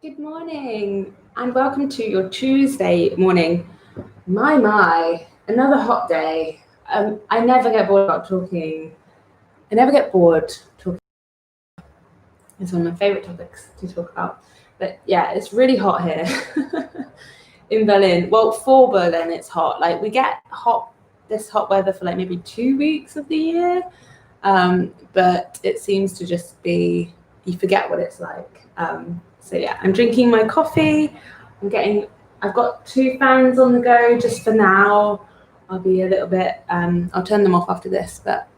Good morning and welcome to your Tuesday morning. My, another hot day. I never get bored about talking. I never get bored talking. It's one of my favorite topics to talk about. But yeah, it's really hot here in Berlin. Well, for Berlin, it's hot. Like we get this hot weather for like maybe 2 weeks of the year. But it seems to just be, you forget what it's like. So yeah, I'm drinking my coffee. I've got 2 fans on the go just for now. I'll be a little bit, I'll turn them off after this, but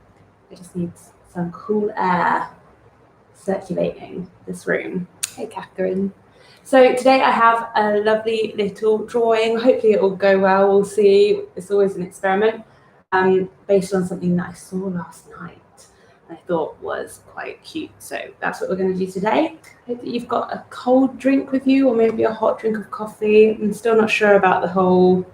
I just need some cool air circulating this room. Hey, Catherine. So today I have a lovely little drawing. Hopefully it will go well, we'll see. It's always an experiment based on something that I saw last night. I thought was quite cute. So that's what we're going to do today. I hope that you've got a cold drink with you or maybe a hot drink of coffee. I'm still not sure about the whole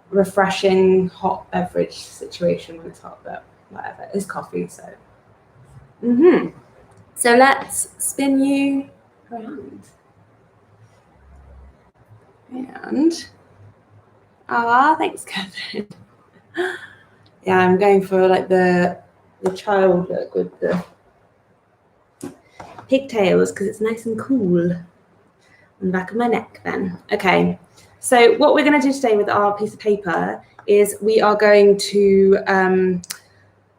refreshing hot beverage situation when it's hot, but whatever, it's coffee. So, So let's spin you around. And, thanks, Catherine. Yeah, I'm going for like the child look with the pigtails because it's nice and cool on the back of my neck then. Okay, so what we're going to do today with our piece of paper is we are going to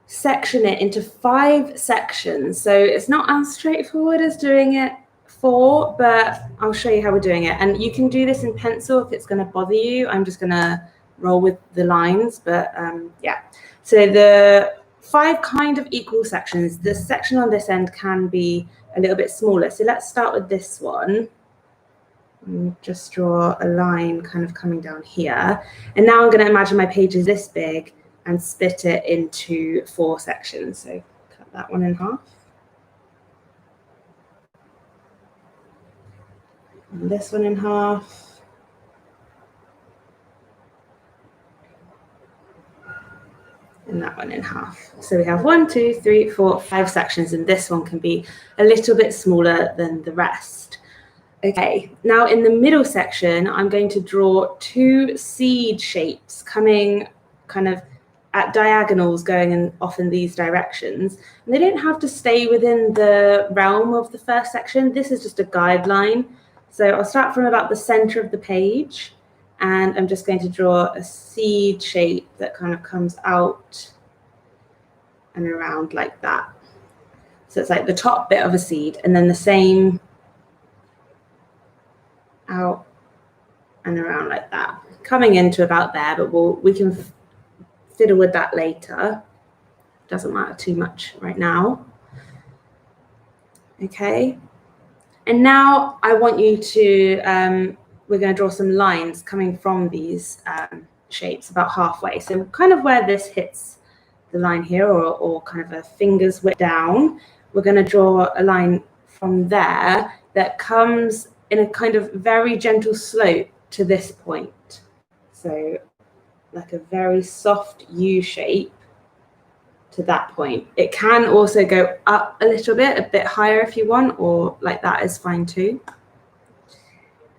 section it into 5 sections. So it's not as straightforward as doing it 4, but I'll show you how we're doing it. And you can do this in pencil if it's going to bother you. I'm just going to roll with the lines, but yeah. So the 5 kind of equal sections. The section on this end can be a little bit smaller. So let's start with this one. Just draw a line kind of coming down here. And now I'm going to imagine my page is this big and split it into 4 sections. So cut that one in half. And this one in half. And that one in half. So we have 1, 2, 3, 4, 5 sections, and this one can be a little bit smaller than the rest. Okay, now in the middle section, I'm going to draw 2 seed shapes coming kind of at diagonals going off in these directions. And they don't have to stay within the realm of the first section. This is just a guideline. So I'll start from about the center of the page. And I'm just going to draw a seed shape that kind of comes out and around like that. So it's like the top bit of a seed and then the same out and around like that. Coming into about there, but we can fiddle with that later. Doesn't matter too much right now. Okay. And now I want you to we're going to draw some lines coming from these shapes about halfway. So kind of where this hits the line here or kind of a finger's width down, we're going to draw a line from there that comes in a kind of very gentle slope to this point. So like a very soft U shape to that point. It can also go up a little bit, a bit higher if you want, or like that is fine too.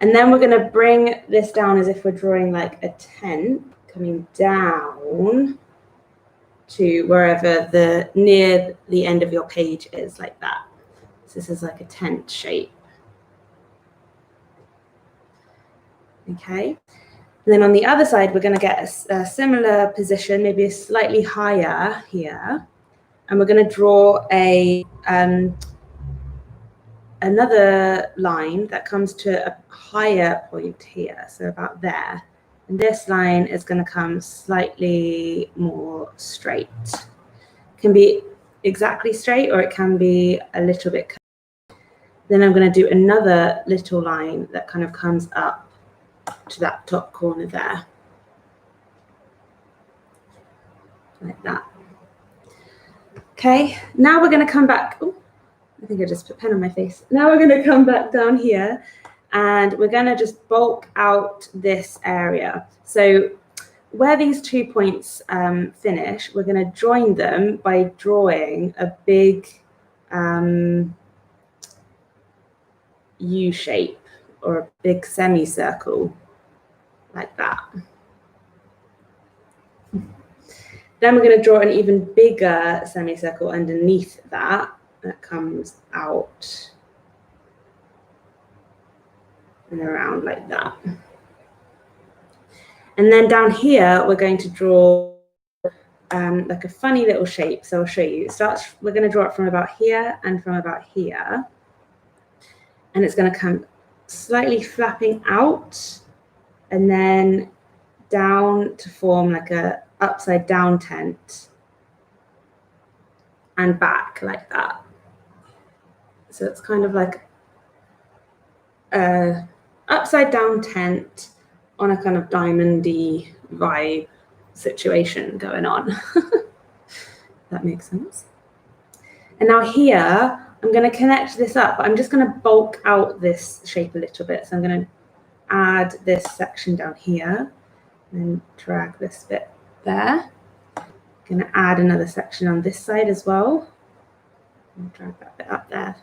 And then we're going to bring this down as if we're drawing like a tent coming down to wherever near the end of your page is, like that. So this is like a tent shape. Okay. And then on the other side, we're going to get a similar position, maybe a slightly higher here. And we're going to draw another line that comes to a higher point here, so about there. And this line is going to come slightly more straight. It can be exactly straight or it can be a little bit curved. Then I'm going to do another little line that kind of comes up to that top corner there. Like that. Okay, now we're going to come back. Oh, I think I just put pen on my face. Now we're going to come back down here and we're going to just bulk out this area. So where these 2 points finish, we're going to join them by drawing a big U shape or a big semicircle like that. Then we're going to draw an even bigger semicircle underneath that comes out and around like that. And then down here, we're going to draw like a funny little shape. So I'll show you. We're going to draw it from about here and from about here. And it's going to come slightly flapping out and then down to form like a upside down tent and back like that. So it's kind of like a upside down tent on a kind of diamondy vibe situation going on. That makes sense. And now here, I'm going to connect this up. I'm just going to bulk out this shape a little bit. So I'm going to add this section down here and drag this bit there. I'm going to add another section on this side as well. And drag that bit up there.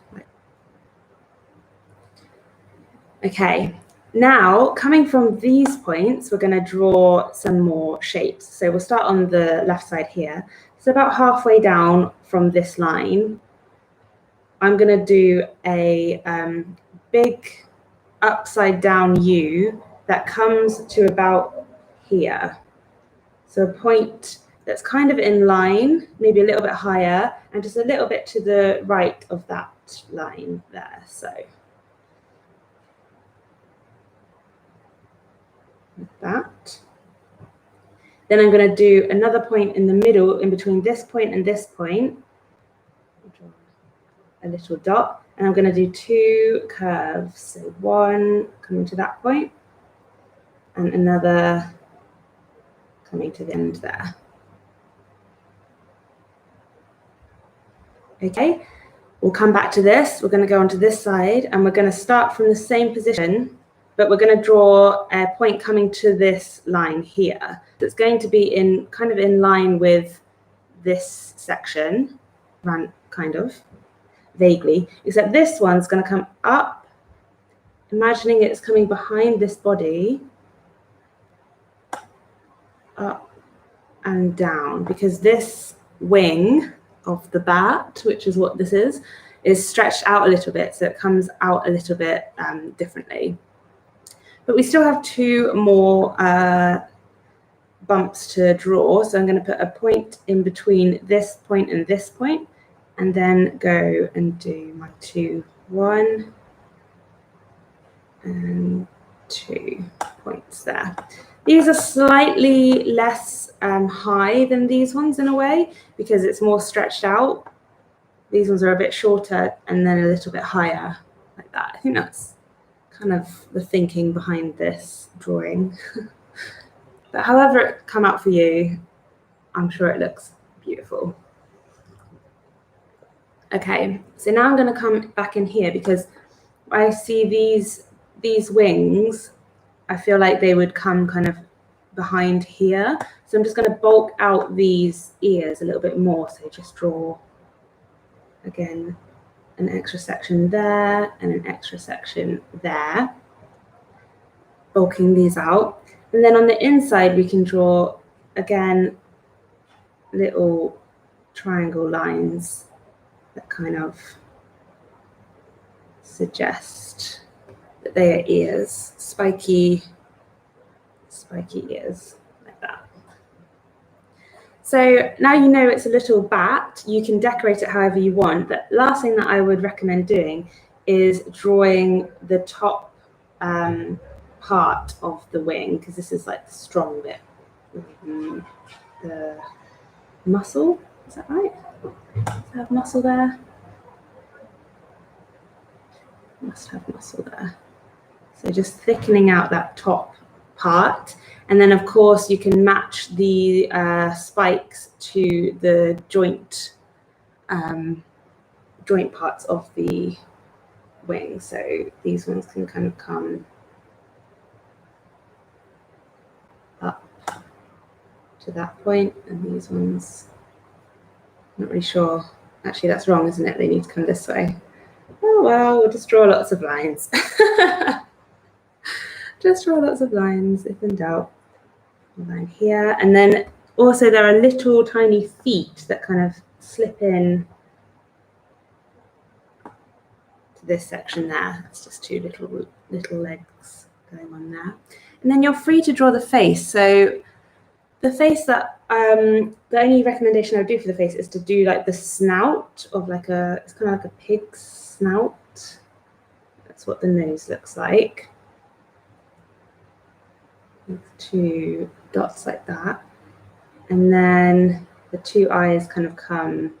Okay, now coming from these points, we're going to draw some more shapes. So we'll start on the left side here. So about halfway down from this line, I'm going to do a big upside down U that comes to about here. So a point that's kind of in line, maybe a little bit higher, and just a little bit to the right of that line there. So like that. Then I'm going to do another point in the middle, in between this point and this point. Draw a little dot, and I'm going to do two curves. So one coming to that point, and another coming to the end there. Okay, we'll come back to this. We're going to go onto this side, and we're going to start from the same position, but we're going to draw a point coming to this line here. That's going to be in kind of in line with this section, kind of vaguely, except this one's going to come up, imagining it's coming behind this body, up and down, because this wing of the bat, which is what this is stretched out a little bit, so it comes out a little bit differently. But we still have two more bumps to draw, so I'm going to put a point in between this point and this point, and then go and do my 2, 1 and 2 points there. These are slightly less high than these ones in a way, because it's more stretched out. These ones are a bit shorter and then a little bit higher, like that. I think that's kind of the thinking behind this drawing. But however it come out for you, I'm sure it looks beautiful. Okay, so now I'm going to come back in here, because I see these wings, I feel like they would come kind of behind here. So I'm just going to bulk out these ears a little bit more. So just draw, again, an extra section there and an extra section there, bulking these out. And then on the inside, we can draw, again, little triangle lines that kind of suggest that they are ears, spiky ears, like that. So now you know it's a little bat. You can decorate it however you want. The last thing that I would recommend doing is drawing the top part of the wing, because this is like the strong bit. The muscle, is that right? Does it have muscle there? Must have muscle there. So just thickening out that top part. And then, of course, you can match the spikes to the joint parts of the wing. So these ones can kind of come up to that point, and these ones, not really sure. Actually, that's wrong, isn't it? They need to come this way. Oh, well, we'll just draw lots of lines. Just draw lots of lines if in doubt. A line here, and then also there are little tiny feet that kind of slip in to this section there. It's just two little legs going on there. And then you're free to draw the face. So the face that the only recommendation I would do for the face is to do like the snout of like it's kind of like a pig's snout. That's what the nose looks like. With two dots like that. And then the two eyes kind of come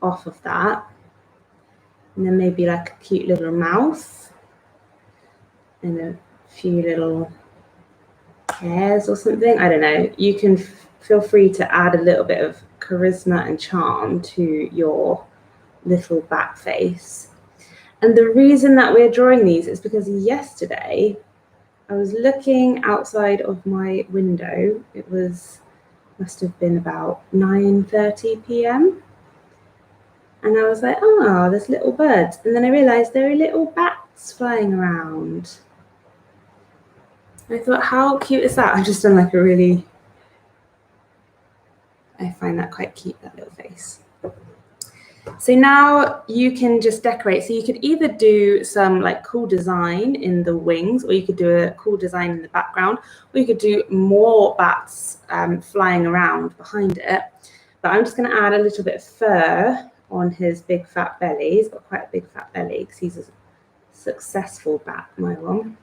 off of that. And then maybe like a cute little mouth and a few little hairs or something. I don't know. You can feel free to add a little bit of charisma and charm to your little bat face. And the reason that we're drawing these is because yesterday I was looking outside of my window. It must have been about 9:30 p.m. And I was like, oh, there's little birds. And then I realized there are little bats flying around. I thought, how cute is that? I've just done like I find that quite cute, that little face. So now you can just decorate. So you could either do some like cool design in the wings, or you could do a cool design in the background, or you could do more bats flying around behind it. But I'm just going to add a little bit of fur on his big fat belly. He's got quite a big fat belly because he's a successful bat, my one.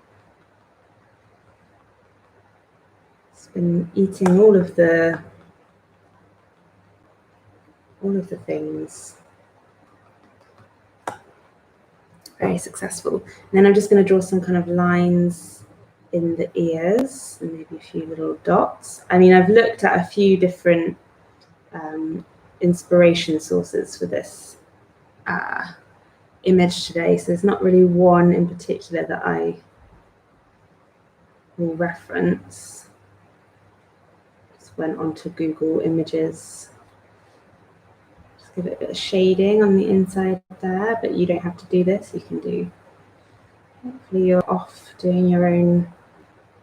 He's been eating all of the things. Very successful. And then I'm just going to draw some kind of lines in the ears and maybe a few little dots. I mean, I've looked at a few different inspiration sources for this image today, so there's not really one in particular that I will reference. Just went onto Google Images. Just give it a bit of shading on the inside there, but you don't have to do this. You can do, hopefully you're off doing your own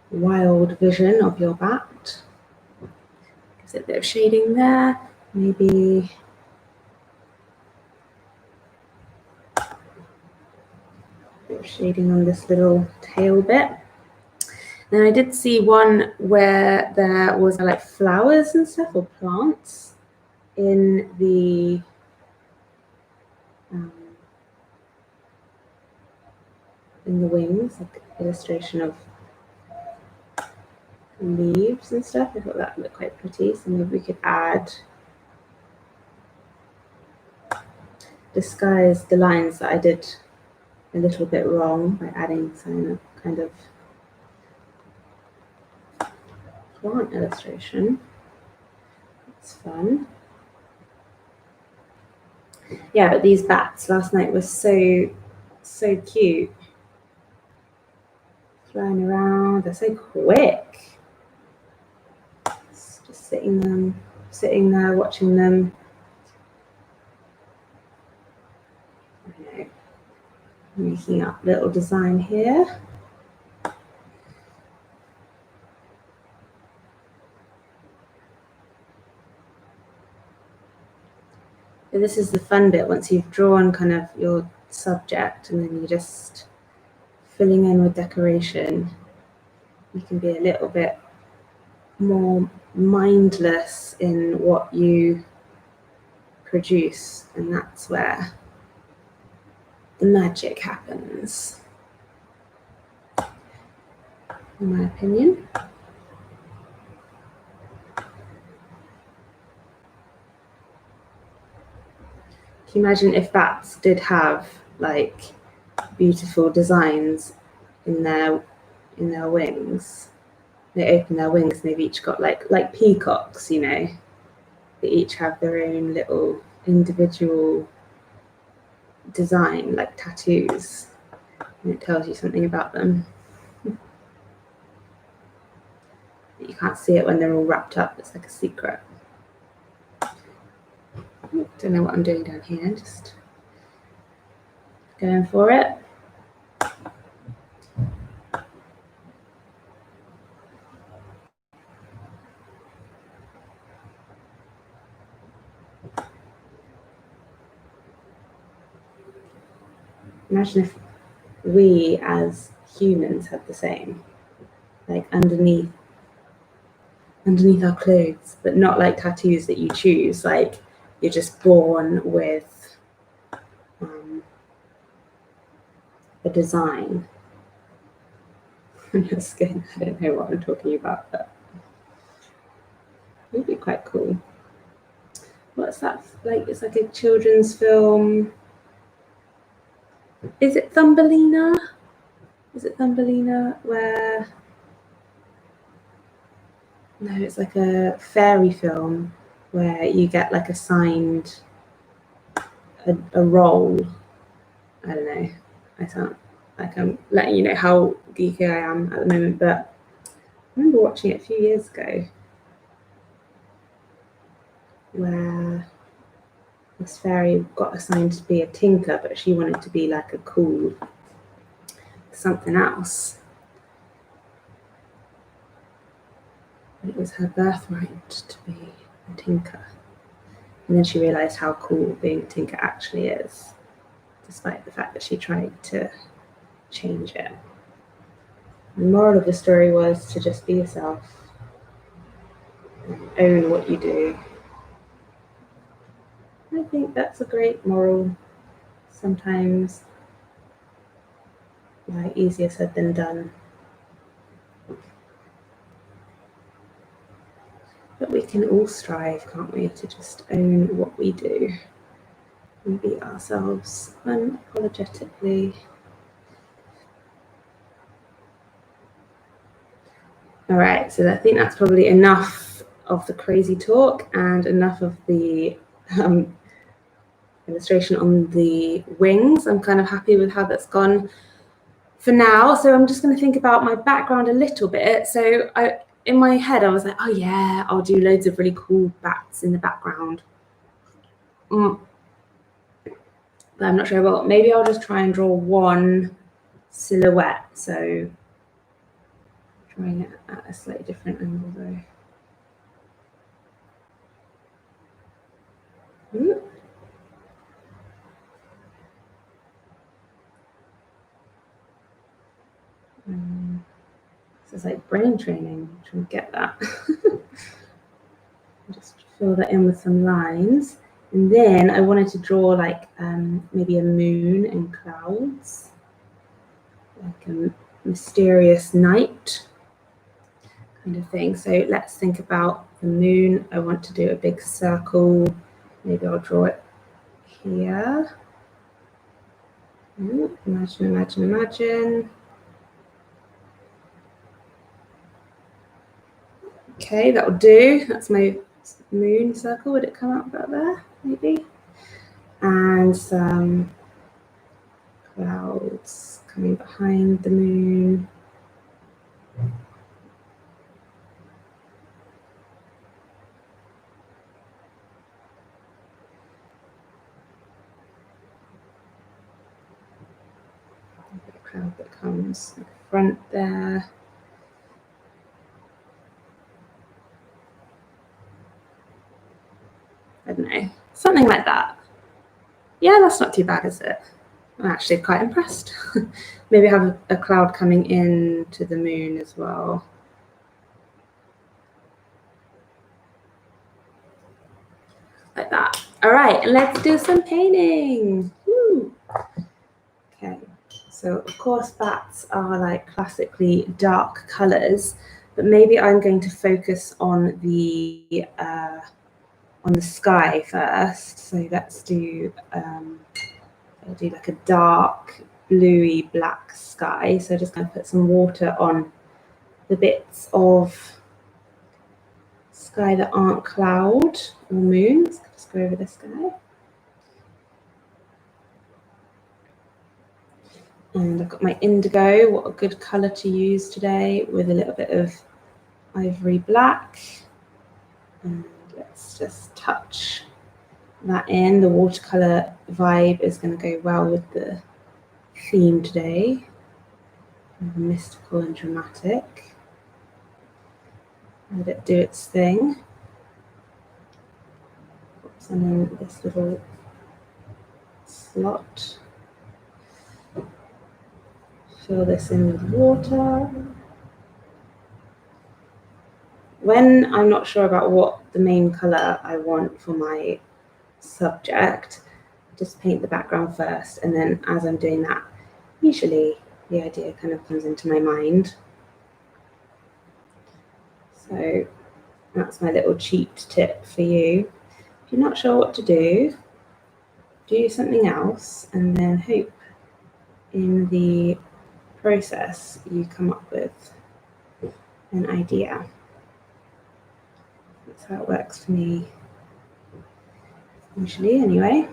wild vision of your bat. Gives it a bit of shading there, maybe a bit of shading on this little tail bit. Then I did see one where there was like flowers and stuff, or plants in the wings, like illustration of leaves and stuff. I thought that looked quite pretty, so maybe we could disguise the lines that I did a little bit wrong by adding some kind of plant illustration. It's fun. Yeah, but these bats last night were so cute. Flying around, they're so quick. It's just sitting there, watching them. I know. Making up little design here. But this is the fun bit, once you've drawn kind of your subject and then you're just filling in with decoration. You can be a little bit more mindless in what you produce, and that's where the magic happens, in my opinion. Can you imagine if bats did have like beautiful designs in their wings? They open their wings and they've each got like peacocks, you know. They each have their own little individual design, like tattoos, and it tells you something about them. But you can't see it when they're all wrapped up. It's like a secret. Don't know what I'm doing down here, just going for it. Imagine if we as humans had the same, like underneath our clothes, but not like tattoos that you choose, like you're just born with a design on your skin. I don't know what I'm talking about, but it would be quite cool. What's that like? It's like a children's film. Is it Thumbelina? Is it Thumbelina where... No, it's like a fairy film where you get like assigned a role. I don't know. I sound like I'm letting you know how geeky I am at the moment, but I remember watching it a few years ago where this fairy got assigned to be a tinker, but she wanted to be like a cool something else. It was her birthright to be a tinker. And then she realised how cool being a tinker actually is, despite the fact that she tried to change it. The moral of the story was to just be yourself, and own what you do. I think that's a great moral. Sometimes, like, easier said than done. But we can all strive, can't we, to just own what we do and be ourselves unapologetically. All right, so I think that's probably enough of the crazy talk and enough of the illustration on the wings. I'm kind of happy with how that's gone for now. So I'm just going to think about my background a little bit. So in my head, I was like, oh yeah, I'll do loads of really cool bats in the background. But I'm not sure about, maybe I'll just try and draw one silhouette. So drawing it at a slightly different angle though. So it's like brain training, trying to get that. Just fill that in with some lines. And then I wanted to draw like maybe a moon and clouds, like a mysterious night kind of thing. So let's think about the moon. I want to do a big circle. Maybe I'll draw it here. Imagine, imagine, imagine. Okay, that'll do. That's my moon circle. Would it come out about there? Maybe. And some clouds coming behind the moon. The cloud that comes in front there. I don't know, something like that. Yeah, that's not too bad, is it? I'm actually quite impressed. Maybe have a cloud coming in to the moon as well. Like that. All right, let's do some painting. Woo. Okay, so of course bats are like classically dark colors, but maybe I'm going to focus on the sky first. So let's do I'll do like a dark bluey black sky. So just going to put some water on the bits of sky that aren't cloud or moon. So just go over the sky. And I've got my indigo. What a good colour to use today, with a little bit of ivory black. And let's just touch that in. The watercolour vibe is going to go well with the theme today. Mystical and dramatic. Let it do its thing. And then this little slot. fill this in with water. When I'm not sure about what the main colour I want for my subject, just paint the background first, and then as I'm doing that, usually the idea kind of comes into my mind. So that's my little cheat tip for you. If you're not sure what to do something else, and then hope in the process you come up with an idea. That's how it works for me, usually anyway.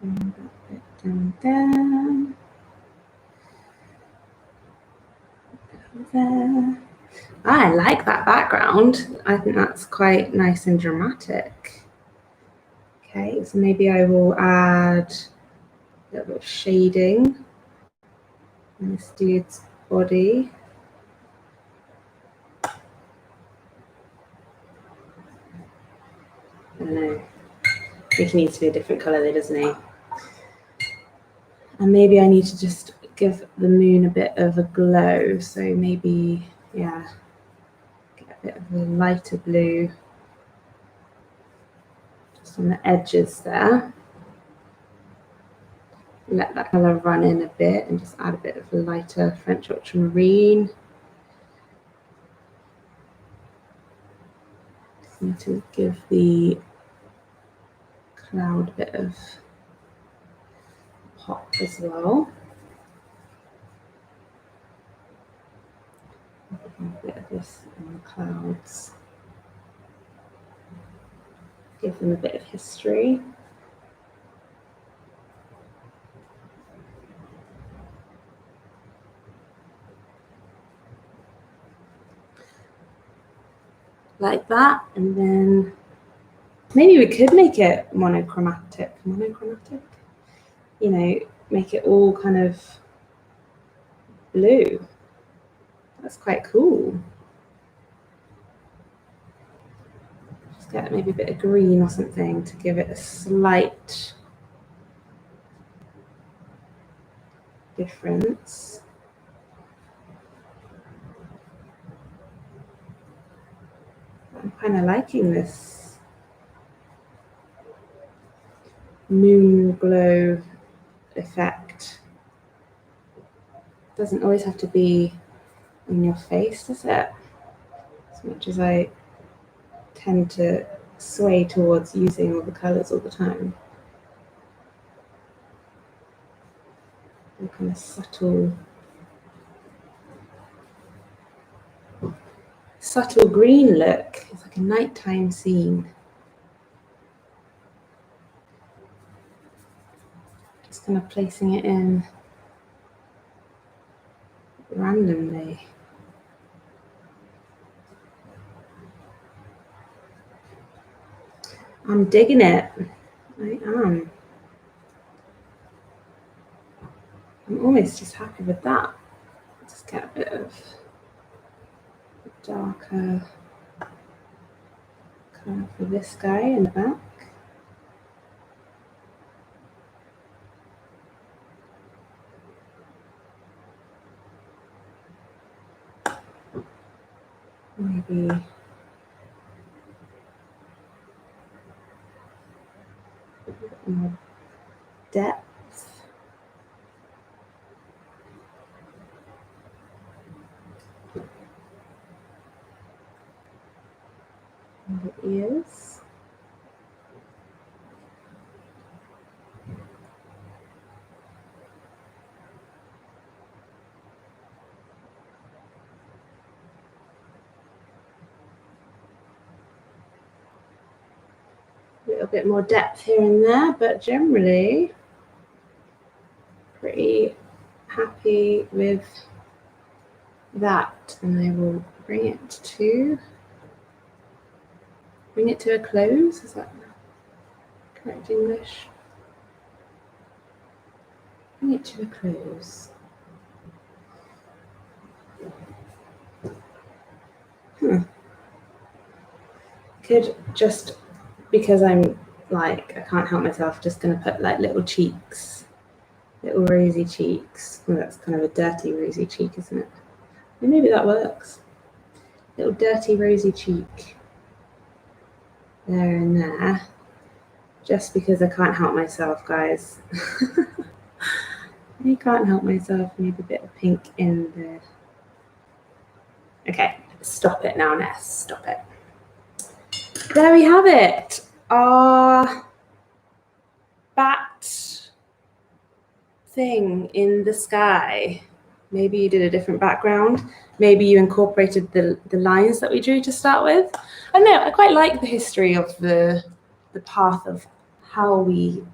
Bring that bit down there. There. I like that background. I think that's quite nice and dramatic. Okay, so maybe I will add a little bit of shading on this dude's body. I don't know. I think he needs to be a different colour though, doesn't he? And maybe I need to just give the moon a bit of a glow. So maybe, yeah, get a bit of a lighter blue just on the edges there. Let that colour run in a bit and just add a bit of a lighter French ultramarine. Just need to give the cloud a bit of pop as well. A bit of this on the clouds. Give them a bit of history. Like that, and then maybe we could make it monochromatic, you know, make it all kind of blue. That's quite cool. Just get maybe a bit of green or something to give it a slight difference. I'm kind of liking this moon glow effect. It doesn't always have to be in your face, does it? As much as I tend to sway towards using all the colours all the time. A kind of subtle green look. It's like a nighttime scene. Just kind of placing it in randomly. I'm digging it. I am. I'm almost just happy with that. Just get a bit of darker colour for this guy in the back. Maybe a bit more depth. And the ears. A little bit more depth here and there, but generally pretty happy with that. And I will bring it to Bring it to a close, is that correct English? Bring it to a close. Could just, because I'm like, I can't help myself, just gonna put like little cheeks, little rosy cheeks. Well, that's kind of a dirty rosy cheek, isn't it? Maybe that works. Little dirty rosy cheek. There and there. Just because I can't help myself, guys. I can't help myself. Maybe a bit of pink in there. Okay, stop it now, Ness. Stop it. There we have it. Our bat thing in the sky. Maybe you did a different background. Maybe you incorporated the lines that we drew to start with. I don't know, I quite like the history of the path of how we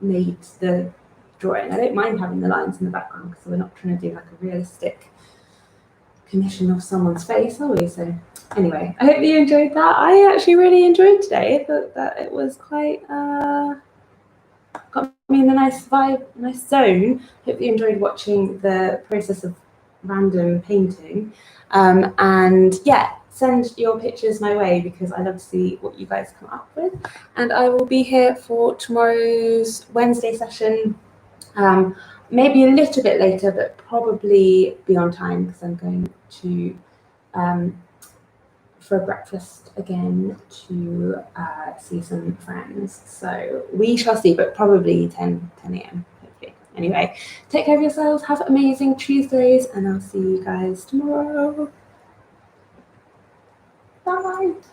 made the drawing. I don't mind having the lines in the background because we're not trying to do like a realistic commission of someone's face, are we? So anyway, I hope you enjoyed that. I actually really enjoyed today. I thought that it was quite got me in a nice vibe, nice zone. Hope you enjoyed watching the process of random painting. And yeah, send your pictures my way because I love to see what you guys come up with. And I will be here for tomorrow's Wednesday session. Maybe a little bit later, but probably be on time because I'm going to for breakfast again to see some friends. So we shall see, but probably 10 a.m. hopefully. Anyway, take care of yourselves, have amazing Tuesdays, and I'll see you guys tomorrow. Bye.